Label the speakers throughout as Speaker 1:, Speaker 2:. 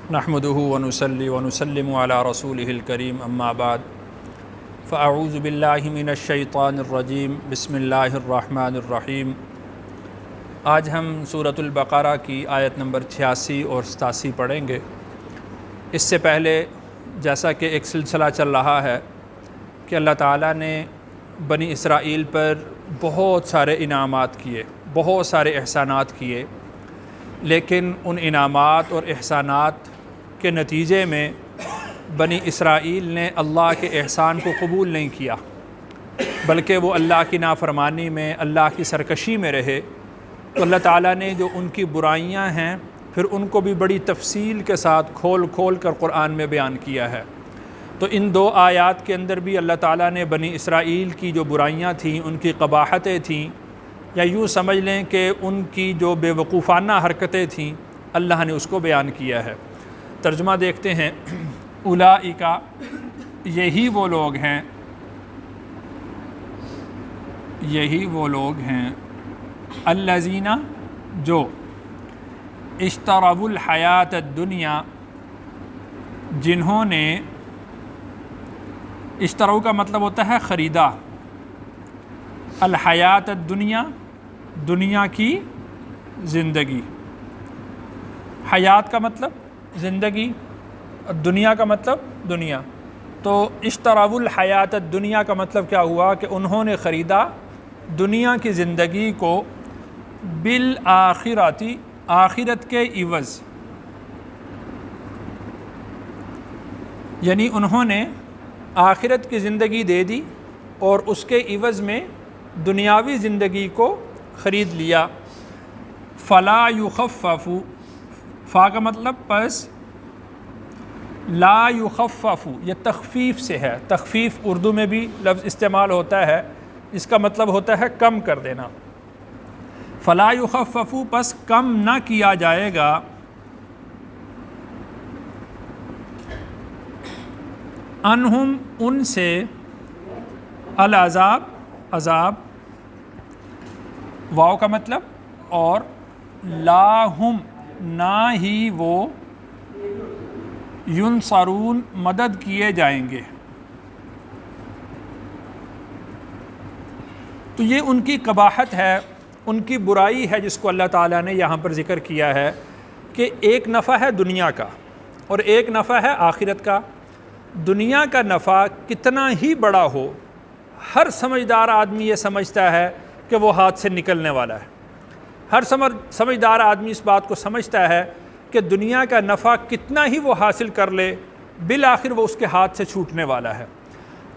Speaker 1: نحمده ونصلي ونسلم على رسوله الكريم اما بعد فاعوذ باللہ من الشیطان الرجیم بسم اللہ الرحمن الرحیم۔ آج ہم سورۃ البقرہ کی آیت نمبر 86 اور 87 پڑھیں گے۔ اس سے پہلے جیسا کہ ایک سلسلہ چل رہا ہے کہ اللہ تعالیٰ نے بنی اسرائیل پر بہت سارے انعامات کیے، بہت سارے احسانات کیے، لیکن ان انعامات اور احسانات کے نتیجے میں بنی اسرائیل نے اللہ کے احسان کو قبول نہیں کیا، بلکہ وہ اللہ کی نافرمانی میں، اللہ کی سرکشی میں رہے۔ تو اللہ تعالیٰ نے جو ان کی برائیاں ہیں پھر ان کو بھی بڑی تفصیل کے ساتھ کھول کھول کر قرآن میں بیان کیا ہے۔ تو ان دو آیات کے اندر بھی اللہ تعالیٰ نے بنی اسرائیل کی جو برائیاں تھیں، ان کی قباحتیں تھیں، یا یوں سمجھ لیں کہ ان کی جو بے وقوفانہ حرکتیں تھیں، اللہ نے اس کو بیان کیا ہے۔ ترجمہ دیکھتے ہیں۔ اولئک، یہی وہ لوگ ہیں، یہی وہ لوگ ہیں، الذین، جو اشتروا الحیات الدنیا، جنہوں نے، اشتروا کا مطلب ہوتا ہے خریدا، الحیات الدنیا، دنیا کی زندگی، حیات کا مطلب زندگی، دنیا کا مطلب دنیا۔ تو اشتروا الحیات الدنیا کا مطلب کیا ہوا کہ انہوں نے خریدا دنیا کی زندگی کو بالآخرتی، آخرت کے عوض، یعنی انہوں نے آخرت کی زندگی دے دی اور اس کے عوض میں دنیاوی زندگی کو خرید لیا۔ فلا یخفف، فا کا مطلب پس، لا یخفف یہ تخفیف سے ہے۔ تخفیف اردو میں بھی لفظ استعمال ہوتا ہے، اس کا مطلب ہوتا ہے کم کر دینا۔ فلا یخفف، پس کم نہ کیا جائے گا، عنہم، ان سے، العذاب، عذاب، واو کا مطلب، اور لا ہم، نہ ہی وہ، ینصرون، مدد کیے جائیں گے۔ تو یہ ان کی قباحت ہے، ان کی برائی ہے، جس کو اللہ تعالیٰ نے یہاں پر ذکر کیا ہے کہ ایک نفع ہے دنیا کا اور ایک نفع ہے آخرت کا۔ دنیا کا نفع کتنا ہی بڑا ہو، ہر سمجھدار آدمی یہ سمجھتا ہے کہ وہ ہاتھ سے نکلنے والا ہے۔ ہر سمجھدار آدمی اس بات کو سمجھتا ہے کہ دنیا کا نفع کتنا ہی وہ حاصل کر لے، بالآخر وہ اس کے ہاتھ سے چھوٹنے والا ہے۔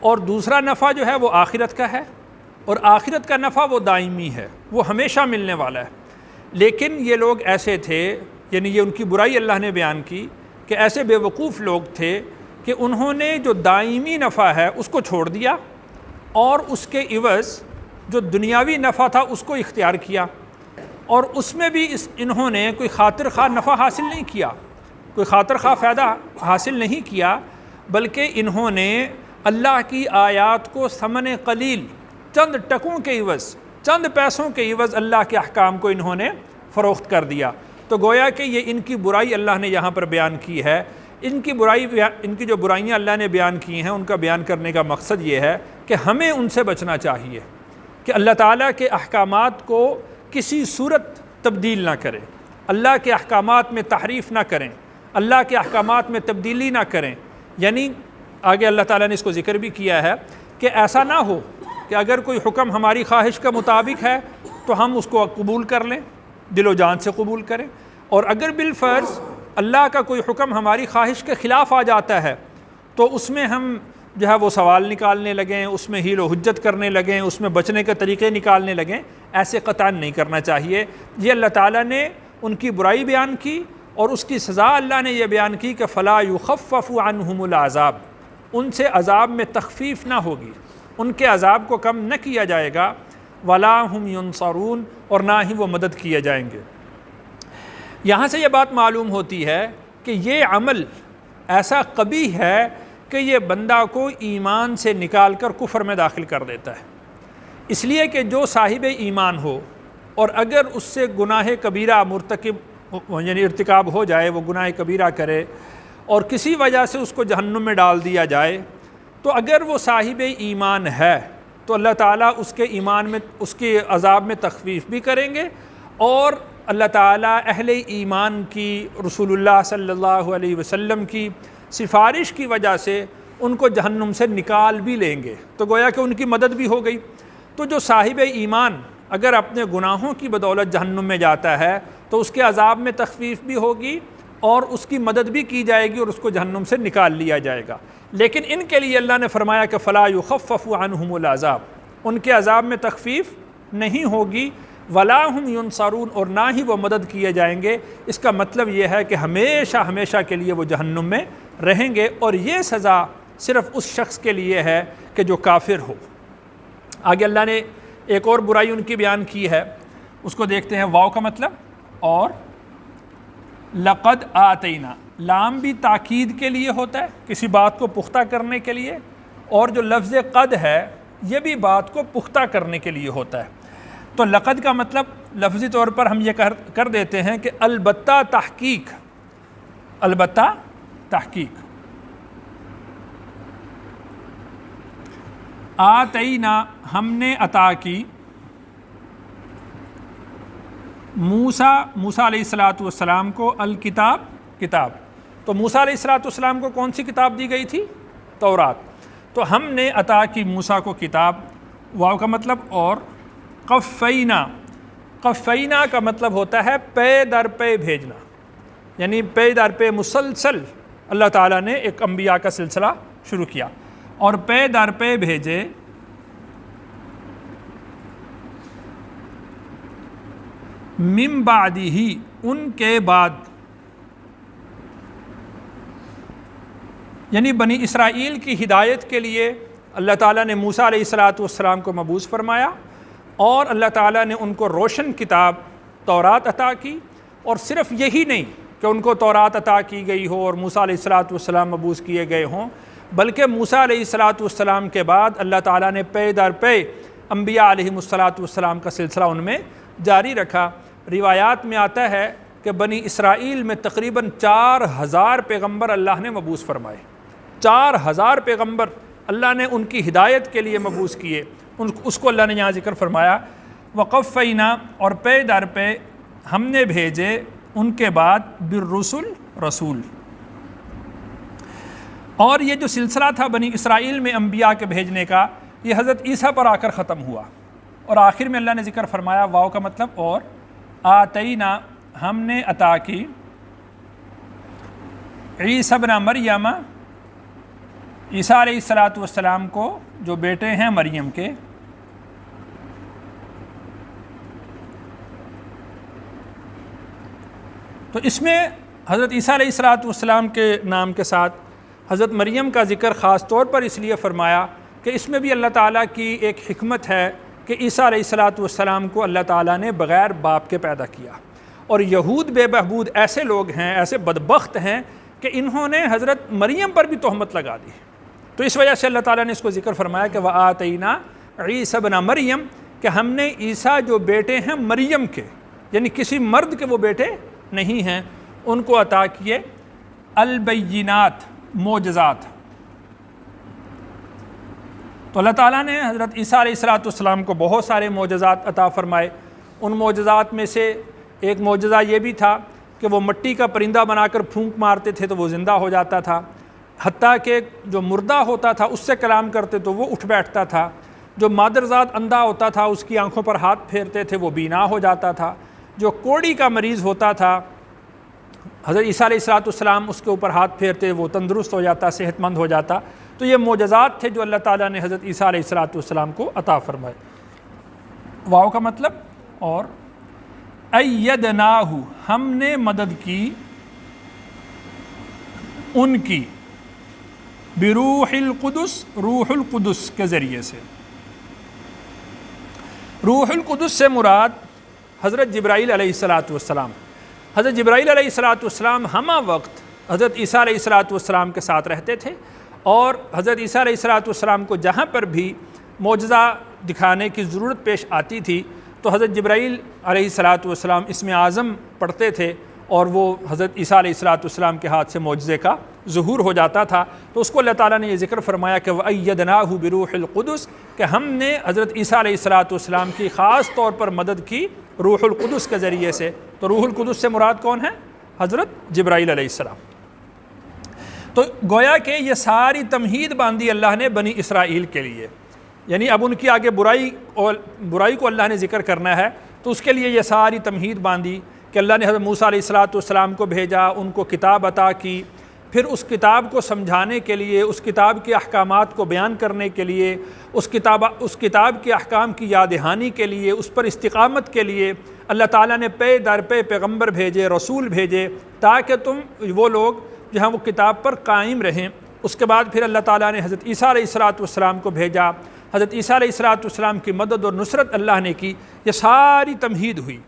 Speaker 1: اور دوسرا نفع جو ہے وہ آخرت کا ہے، اور آخرت کا نفع وہ دائمی ہے، وہ ہمیشہ ملنے والا ہے۔ لیکن یہ لوگ ایسے تھے، یعنی یہ ان کی برائی اللہ نے بیان کی کہ ایسے بے وقوف لوگ تھے کہ انہوں نے جو دائمی نفع ہے اس کو چھوڑ دیا اور اس کے عوض جو دنیاوی نفع تھا اس کو اختیار کیا، اور اس میں بھی انہوں نے کوئی خاطر خواہ نفع حاصل نہیں کیا، کوئی خاطر خواہ فائدہ حاصل نہیں کیا، بلکہ انہوں نے اللہ کی آیات کو ثمن قلیل، چند ٹکوں کے عوض، چند پیسوں کے عوض اللہ کے احکام کو انہوں نے فروخت کر دیا۔ تو گویا کہ یہ ان کی برائی اللہ نے یہاں پر بیان کی ہے۔ ان کی جو برائیاں اللہ نے بیان کی ہیں، ان کا بیان کرنے کا مقصد یہ ہے کہ ہمیں ان سے بچنا چاہیے کہ اللہ تعالیٰ کے احکامات کو کسی صورت تبدیل نہ کریں، اللہ کے احکامات میں تحریف نہ کریں، اللہ کے احکامات میں تبدیلی نہ کریں۔ یعنی آگے اللہ تعالیٰ نے اس کو ذکر بھی کیا ہے کہ ایسا نہ ہو کہ اگر کوئی حکم ہماری خواہش کا مطابق ہے تو ہم اس کو قبول کر لیں، دل و جان سے قبول کریں، اور اگر بالفرض اللہ کا کوئی حکم ہماری خواہش کے خلاف آ جاتا ہے تو اس میں ہم جو ہے وہ سوال نکالنے لگیں، اس میں حیل و حجت کرنے لگیں، اس میں بچنے کے طریقے نکالنے لگیں، ایسے قطعاً نہیں کرنا چاہیے۔ یہ اللہ تعالیٰ نے ان کی برائی بیان کی اور اس کی سزا اللہ نے یہ بیان کی کہ فلا یخفف عنہم العذاب، ان سے عذاب میں تخفیف نہ ہوگی، ان کے عذاب کو کم نہ کیا جائے گا، ولا ہم ینصرون، اور نہ ہی وہ مدد کیے جائیں گے۔ یہاں سے یہ بات معلوم ہوتی ہے کہ یہ عمل ایسا قبیح ہے کہ یہ بندہ کو ایمان سے نکال کر کفر میں داخل کر دیتا ہے، اس لیے کہ جو صاحب ایمان ہو اور اگر اس سے گناہ کبیرہ مرتکب یعنی ارتکاب ہو جائے، وہ گناہ کبیرہ کرے اور کسی وجہ سے اس کو جہنم میں ڈال دیا جائے، تو اگر وہ صاحب ایمان ہے تو اللہ تعالیٰ اس کے ایمان میں، اس کے عذاب میں تخفیف بھی کریں گے، اور اللہ تعالیٰ اہل ایمان کی، رسول اللہ صلی اللہ علیہ وسلم کی سفارش کی وجہ سے ان کو جہنم سے نکال بھی لیں گے، تو گویا کہ ان کی مدد بھی ہو گئی۔ تو جو صاحب ایمان اگر اپنے گناہوں کی بدولت جہنم میں جاتا ہے تو اس کے عذاب میں تخفیف بھی ہوگی اور اس کی مدد بھی کی جائے گی اور اس کو جہنم سے نکال لیا جائے گا۔ لیکن ان کے لیے اللہ نے فرمایا کہ فلا یخفف عنہم العذاب، ان کے عذاب میں تخفیف نہیں ہوگی، ولا ہم ینصرون، اور نہ ہی وہ مدد کیے جائیں گے۔ اس کا مطلب یہ ہے کہ ہمیشہ ہمیشہ کے لیے وہ جہنم میں رہیں گے، اور یہ سزا صرف اس شخص کے لیے ہے کہ جو کافر ہو۔ آگے اللہ نے ایک اور برائی ان کی بیان کی ہے، اس کو دیکھتے ہیں۔ واو کا مطلب اور، لقد آتینا، لام بھی تاکید کے لیے ہوتا ہے، کسی بات کو پختہ کرنے کے لیے، اور جو لفظ قد ہے یہ بھی بات کو پختہ کرنے کے لیے ہوتا ہے۔ تو لقد کا مطلب لفظی طور پر ہم یہ کر دیتے ہیں کہ البتہ تحقیق، البتہ تحقیق۔ آتینا، ہم نے عطا کی، موسیٰ علیہ السلام کو الکتاب، کتاب۔ تو موسیٰ علیہ السلام کو کون سی کتاب دی گئی تھی؟ تورات۔ تو ہم نے عطا کی موسیٰ کو کتاب، واو کا مطلب اور، قفینا، قفینا کا مطلب ہوتا ہے پے در پے بھیجنا، یعنی پے در پے مسلسل اللہ تعالیٰ نے ایک انبیاء کا سلسلہ شروع کیا اور پے در پے بھیجے، من بعدہ، ان کے بعد، یعنی بنی اسرائیل کی ہدایت کے لیے اللہ تعالیٰ نے موسیٰ علیہ السلام کو مبعوث فرمایا، اور اللہ تعالیٰ نے ان کو روشن کتاب تورات عطا کی۔ اور صرف یہی نہیں کہ ان کو تورات عطا کی گئی ہو اور موسیٰ علیہ السلام مبعوث کیے گئے ہوں، بلکہ موسیٰ علیہ السلام کے بعد اللہ تعالیٰ نے پے در پے انبیاء علیہ السلام کا سلسلہ ان میں جاری رکھا۔ روایات میں آتا ہے کہ بنی اسرائیل میں تقریباً 4000 پیغمبر اللہ نے مبعوث فرمائے، 4000 پیغمبر اللہ نے ان کی ہدایت کے لیے مبعوث کیے، اس کو اللہ نے یہاں ذکر فرمایا۔ وقفینا، اور پے در پے ہم نے بھیجے ان کے بعد، بالرسل، رسول۔ اور یہ جو سلسلہ تھا بنی اسرائیل میں انبیاء کے بھیجنے کا، یہ حضرت عیسیٰ پر آ کر ختم ہوا، اور آخر میں اللہ نے ذکر فرمایا، واو کا مطلب اور، آتینا، ہم نے عطا کی، عیسیٰ ابن مریم، عیسیٰ علیہ السلام کو جو بیٹے ہیں مریم کے، تو اس میں حضرت عیسیٰ علیہ السلام کے نام کے ساتھ حضرت مریم کا ذکر خاص طور پر اس لیے فرمایا کہ اس میں بھی اللہ تعالیٰ کی ایک حکمت ہے کہ عیسیٰ علیہ السلام کو اللہ تعالیٰ نے بغیر باپ کے پیدا کیا، اور یہود بے بہبود ایسے لوگ ہیں، ایسے بدبخت ہیں کہ انہوں نے حضرت مریم پر بھی تہمت لگا دی، تو اس وجہ سے اللہ تعالیٰ نے اس کو ذکر فرمایا کہ وَآتَيْنَا عِيسَى ابْنَ مریم، کہ ہم نے عیسیٰ جو بیٹے ہیں مریم کے، یعنی کسی مرد کے وہ بیٹے نہیں ہیں، ان کو عطا کیے البینات، معجزات۔ تو اللہ تعالیٰ نے حضرت عیسیٰ علیہ السلام کو بہت سارے معجزات عطا فرمائے۔ ان معجزات میں سے ایک معجزہ یہ بھی تھا کہ وہ مٹی کا پرندہ بنا کر پھونک مارتے تھے تو وہ زندہ ہو جاتا تھا، حتیٰ کہ جو مردہ ہوتا تھا اس سے کلام کرتے تو وہ اٹھ بیٹھتا تھا، جو مادرزاد اندھا ہوتا تھا اس کی آنکھوں پر ہاتھ پھیرتے تھے وہ بینا ہو جاتا تھا، جو کوڑی کا مریض ہوتا تھا حضرت عیسیٰ علیہ السلام اس کے اوپر ہاتھ پھیرتے وہ تندرست ہو جاتا، صحت مند ہو جاتا۔ تو یہ معجزات تھے جو اللہ تعالیٰ نے حضرت عیسیٰ علیہ السلام کو عطا فرمائے۔ واو کا مطلب اور، ایدناہ، ہم نے مدد کی ان کی، بروح القدس، روح القدس کے ذریعے سے۔ روح القدس سے مراد حضرت جبرائیل علیہ السلام۔ حضرت جبرائیل علیہ السلام ہمہ وقت حضرت عیسیٰ علیہ السلام کے ساتھ رہتے تھے، اور حضرت عیسیٰ علیہ السلام کو جہاں پر بھی معجزہ دکھانے کی ضرورت پیش آتی تھی تو حضرت جبرائیل علیہ السلام اسم اعظم پڑھتے تھے اور وہ حضرت عیسیٰ علیہ السلام کے ہاتھ سے معجزے کا ظہور ہو جاتا تھا، تو اس کو اللہ تعالیٰ نے یہ ذکر فرمایا کہ وَأَيَّدْنَاهُ بِرُوحِ الْقُدُسِ، کہ ہم نے حضرت عیسیٰ علیہ السلام کی خاص طور پر مدد کی روح القدس کے ذریعے سے۔ تو روح القدس سے مراد کون ہے؟ حضرت جبرائیل علیہ السلام۔ تو گویا کہ یہ ساری تمہید باندھی اللہ نے بنی اسرائیل کے لیے، یعنی اب ان کی آگے برائی کو اللہ نے ذکر کرنا ہے، تو اس کے لیے یہ ساری تمہید باندھی کہ اللہ نے حضرت موسیٰ علیہ السلام کو بھیجا، ان کو کتاب عطا کی، پھر اس کتاب کو سمجھانے کے لیے، اس کتاب کے احکامات کو بیان کرنے کے لیے، اس کتاب کے احکام کی یاد دہانی کے لیے، اس پر استقامت کے لیے اللہ تعالیٰ نے پے در پے پیغمبر بھیجے، رسول بھیجے، تاکہ وہ لوگ جو ہیں وہ کتاب پر قائم رہیں۔ اس کے بعد پھر اللہ تعالیٰ نے حضرت عیسیٰ علیہ السلام کو بھیجا، حضرت عیسیٰ علیہ السلام کی مدد اور نصرت اللہ نے کی، یہ ساری تمہید ہوئی۔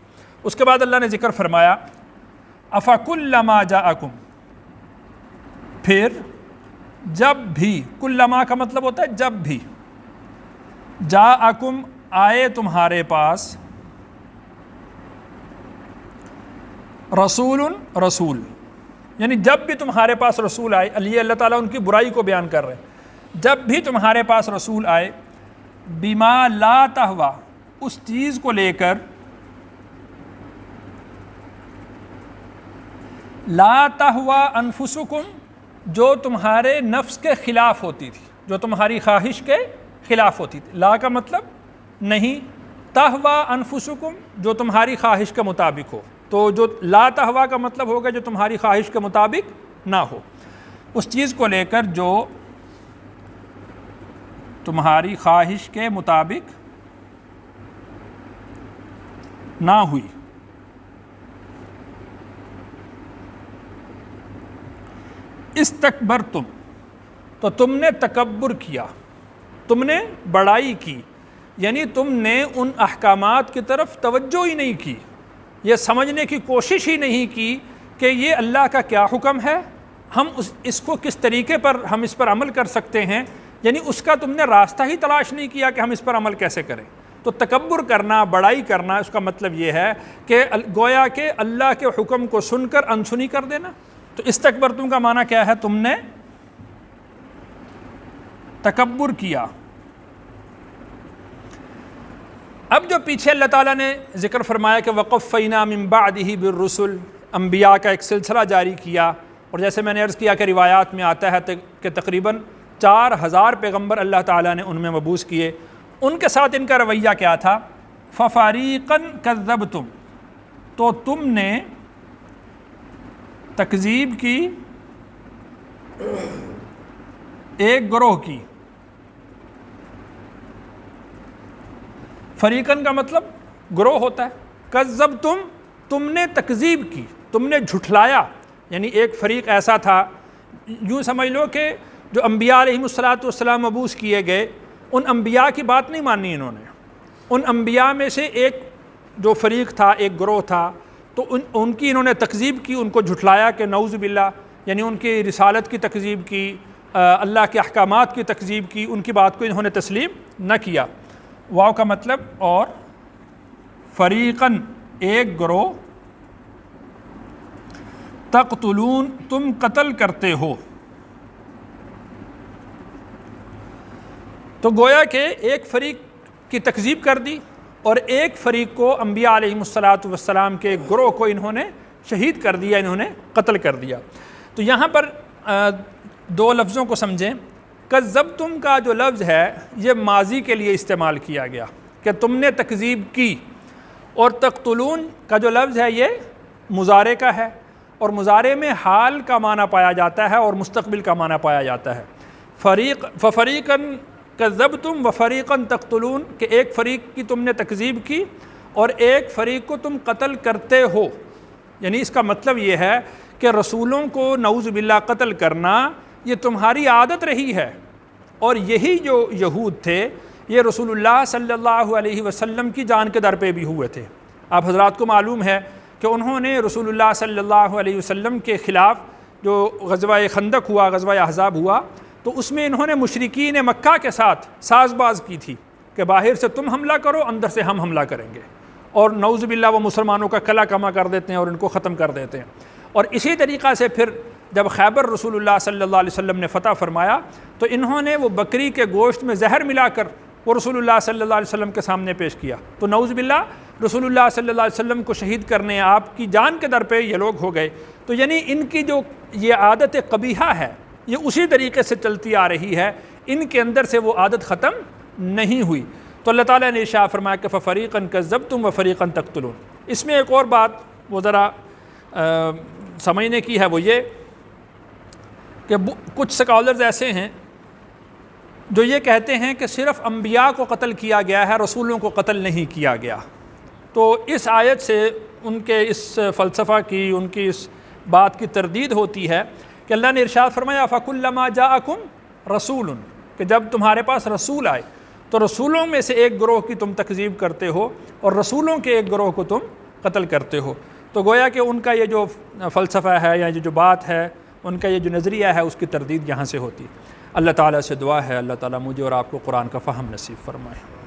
Speaker 1: اس کے بعد اللہ نے ذکر فرمایا اَفَكُلَّمَا جَاءَكُمْ، پھر جب بھی، کلما کا مطلب ہوتا ہے جب بھی، جاءکم آئے تمہارے پاس، رسول یعنی جب بھی تمہارے پاس رسول آئے، اللہ تعالیٰ ان کی برائی کو بیان کر رہے ہیں، جب بھی تمہارے پاس رسول آئے، بما لا تہوا، اس چیز کو لے کر، لا تہوا انفسکم، جو تمہارے نفس کے خلاف ہوتی تھی، جو تمہاری خواہش کے خلاف ہوتی تھی۔ لا کا مطلب نہیں، تہوا انفسکم، جو تمہاری خواہش کے مطابق ہو، تو جو لا تہوا کا مطلب ہوگا جو تمہاری خواہش کے مطابق نہ ہو، اس چیز کو لے کر جو تمہاری خواہش کے مطابق نہ ہوئی، استکبرتم، تو تم نے تکبر کیا، تم نے بڑائی کی، یعنی تم نے ان احکامات کی طرف توجہ ہی نہیں کی، یہ سمجھنے کی کوشش ہی نہیں کی کہ یہ اللہ کا کیا حکم ہے، ہم اس کو کس طریقے پر ہم اس پر عمل کر سکتے ہیں، یعنی اس کا تم نے راستہ ہی تلاش نہیں کیا کہ ہم اس پر عمل کیسے کریں۔ تو تکبر کرنا، بڑائی کرنا، اس کا مطلب یہ ہے کہ گویا کہ اللہ کے حکم کو سن کر انسنی کر دینا۔ تو استکبرتم کا معنی کیا ہے؟ تم نے تکبر کیا۔ اب جو پیچھے اللہ تعالیٰ نے ذکر فرمایا کہ وَقَفَّيْنَا مِن بَعْدِهِ بِالرُّسُلِ، انبیاء کا ایک سلسلہ جاری کیا، اور جیسے میں نے عرض کیا کہ روایات میں آتا ہے کہ تقریباً 4000 پیغمبر اللہ تعالیٰ نے ان میں مبعوث کیے، ان کے ساتھ ان کا رویہ کیا تھا؟ فَفَرِيقًا كَذَّبْتُمْ، تو تم نے تکذیب کی ایک گروہ کی۔ فریقاً کا مطلب گروہ ہوتا ہے، کذبتم، تم نے تکذیب کی، تم نے جھٹلایا، یعنی ایک فریق ایسا تھا، یوں سمجھ لو کہ جو انبیاء علیہم السلام مبعوث کیے گئے، ان انبیاء کی بات نہیں مانی انہوں نے، ان انبیاء میں سے ایک جو فریق تھا، ایک گروہ تھا، تو ان کی انہوں نے تکذیب کی، ان کو جھٹلایا کہ نعوذ باللہ، یعنی ان کی رسالت کی تکذیب کی، اللہ کے احکامات کی تکذیب کی، ان کی بات کو انہوں نے تسلیم نہ کیا۔ واو کا مطلب اور، فریقاً ایک گروہ، تقتلون تم قتل کرتے ہو۔ تو گویا کہ ایک فریق کی تکذیب کر دی، اور ایک فریق کو، انبیاء علیہم السلام کے ایک گروہ کو انہوں نے شہید کر دیا، انہوں نے قتل کر دیا۔ تو یہاں پر دو لفظوں کو سمجھیں۔ کذبتم کا جو لفظ ہے یہ ماضی کے لیے استعمال کیا گیا کہ تم نے تکذیب کی، اور تقتلون کا جو لفظ ہے یہ مضارع کا ہے، اور مضارع میں حال کا معنی پایا جاتا ہے اور مستقبل کا معنی پایا جاتا ہے۔ فَفَرِيقًا کذبتم وفریقاً تقتلون، کہ ایک فریق کی تم نے تکذیب کی اور ایک فریق کو تم قتل کرتے ہو، یعنی اس کا مطلب یہ ہے کہ رسولوں کو نعوذ باللہ قتل کرنا یہ تمہاری عادت رہی ہے، اور یہی جو یہود تھے یہ رسول اللہ صلی اللہ علیہ وسلم کی جان کے در پہ بھی ہوئے تھے۔ آپ حضرات کو معلوم ہے کہ انہوں نے رسول اللہ صلی اللہ علیہ وسلم کے خلاف جو غزوہ خندق ہوا، غزوہ احزاب ہوا، تو اس میں انہوں نے مشرکین مکہ کے ساز باز کی تھی کہ باہر سے تم حملہ کرو، اندر سے ہم حملہ کریں گے، اور نعوذ باللہ وہ مسلمانوں کا کلا کما کر دیتے ہیں اور ان کو ختم کر دیتے ہیں۔ اور اسی طریقہ سے پھر جب خیبر رسول اللہ صلی اللہ علیہ وسلم نے فتح فرمایا تو انہوں نے وہ بکری کے گوشت میں زہر ملا کر وہ رسول اللہ صلی اللہ علیہ وسلم کے سامنے پیش کیا، تو نعوذ باللہ رسول اللہ صلی اللہ علیہ وسلم کو شہید کرنے آپ کی جان کے در پہ یہ لوگ ہو گئے۔ تو یعنی ان کی جو یہ عادت قبیحہ ہے یہ اسی طریقے سے چلتی آ رہی ہے، ان کے اندر سے وہ عادت ختم نہیں ہوئی۔ تو اللہ تعالیٰ نے ارشاد فرمایا کہ فَفَرِيقًا كَذَّبْتُمْ وَفَرِيقًا تَقْتُلُونَ۔ اس میں ایک اور بات وہ ذرا سمجھنے کی ہے، وہ یہ کہ کچھ سکالرز ایسے ہیں جو یہ کہتے ہیں کہ صرف انبیاء کو قتل کیا گیا ہے، رسولوں کو قتل نہیں کیا گیا۔ تو اس آیت سے ان کے اس فلسفہ کی، ان کی اس بات کی تردید ہوتی ہے کہ اللہ نے ارشاد فرمایا فَكُلَّمَا جَاءَكُمْ رَسُولٌ، کہ جب تمہارے پاس رسول آئے تو رسولوں میں سے ایک گروہ کی تم تکذیب کرتے ہو اور رسولوں کے ایک گروہ کو تم قتل کرتے ہو۔ تو گویا کہ ان کا یہ جو فلسفہ ہے یا جو بات ہے، ان کا یہ جو نظریہ ہے، اس کی تردید یہاں سے ہوتی ہے۔ اللہ تعالیٰ سے دعا ہے اللہ تعالیٰ مجھے اور آپ کو قرآن کا فہم نصیب فرمائے۔